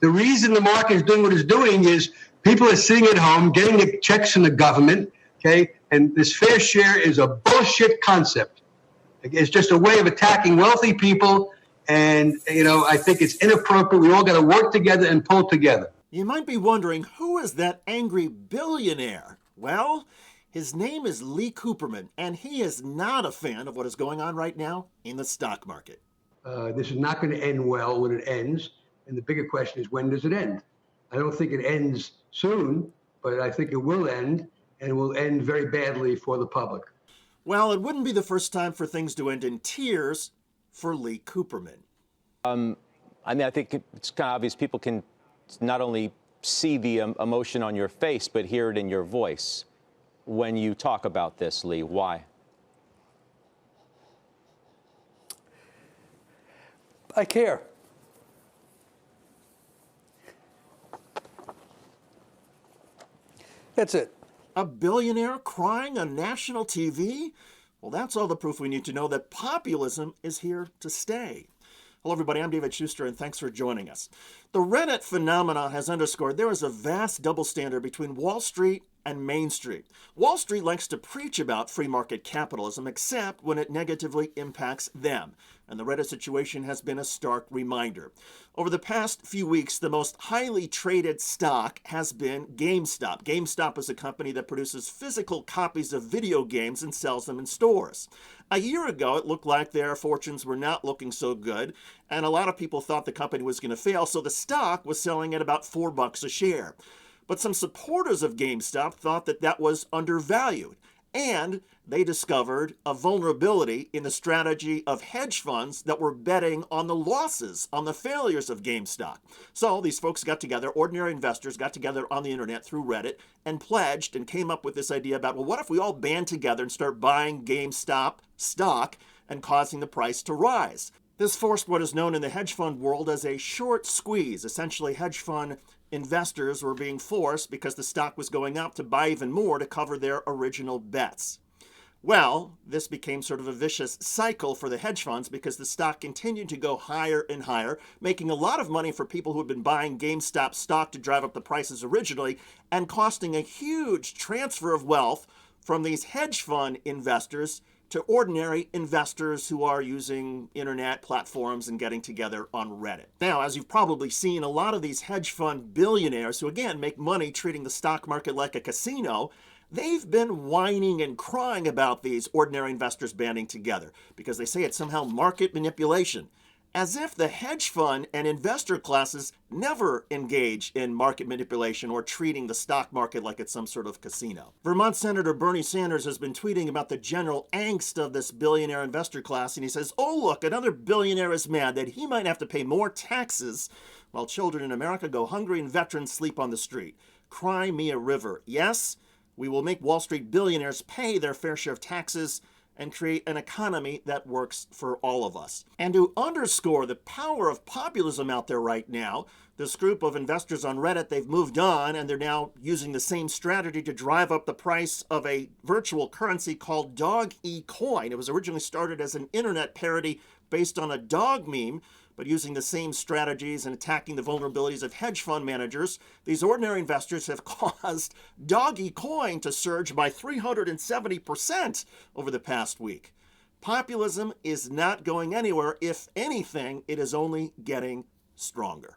The reason the market is doing what it's doing is people are sitting at home getting the checks from the government, okay? And this fair share is a bullshit concept. It's just a way of attacking wealthy people. And, I think it's inappropriate. We all got to work together and pull together. You might be wondering, who is that angry billionaire? Well, his name is Lee Cooperman, and he is not a fan of what is going on right now in the stock market. This is not going to end well when it ends. And the bigger question is, when does it end? I don't think it ends soon, but I think it will end, and it will end very badly for the public. Well, it wouldn't be the first time for things to end in tears for Lee Cooperman. I think it's kind of obvious. People can not only see the emotion on your face, but hear it in your voice when you talk about this, Lee. Why? I care. That's it. A billionaire crying on national TV? Well, that's all the proof we need to know that populism is here to stay. Hello, everybody. I'm David Shuster, and thanks for joining us. The Reddit phenomenon has underscored there is a vast double standard between Wall Street and Main Street. Wall Street likes to preach about free market capitalism, except when it negatively impacts them. And the Reddit situation has been a stark reminder. Over the past few weeks, the most highly traded stock has been GameStop. GameStop is a company that produces physical copies of video games and sells them in stores. A year ago, it looked like their fortunes were not looking so good, and a lot of people thought the company was going to fail, so the stock was selling at about $4 a share. But some supporters of GameStop thought that that was undervalued, and they discovered a vulnerability in the strategy of hedge funds that were betting on the losses, on the failures of GameStop. So these folks got together, ordinary investors got together on the internet through Reddit and pledged and came up with this idea about, well, what if we all band together and start buying GameStop stock and causing the price to rise? This forced what is known in the hedge fund world as a short squeeze. Essentially, hedge fund investors were being forced, because the stock was going up, to buy even more to cover their original bets. Well, this became sort of a vicious cycle for the hedge funds, because the stock continued to go higher and higher, making a lot of money for people who had been buying GameStop stock to drive up the prices originally, and costing a huge transfer of wealth from these hedge fund investors to ordinary investors who are using internet platforms and getting together on Reddit. Now, as you've probably seen, a lot of these hedge fund billionaires, who again make money treating the stock market like a casino, they've been whining and crying about these ordinary investors banding together, because they say it's somehow market manipulation, as if the hedge fund and investor classes never engage in market manipulation or treating the stock market like it's some sort of casino. Vermont Senator Bernie Sanders has been tweeting about the general angst of this billionaire investor class, and he says, oh, look, another billionaire is mad that he might have to pay more taxes while children in America go hungry and veterans sleep on the street. Cry me a river. Yes, we will make Wall Street billionaires pay their fair share of taxes and create an economy that works for all of us. And to underscore the power of populism out there right now, this group of investors on Reddit, they've moved on, and they're now using the same strategy to drive up the price of a virtual currency called Dog Coin. It was originally started as an internet parody based on a dog meme, but using the same strategies and attacking the vulnerabilities of hedge fund managers, these ordinary investors have caused Doggy Coin to surge by 370% over the past week. Populism is not going anywhere. If anything, it is only getting stronger.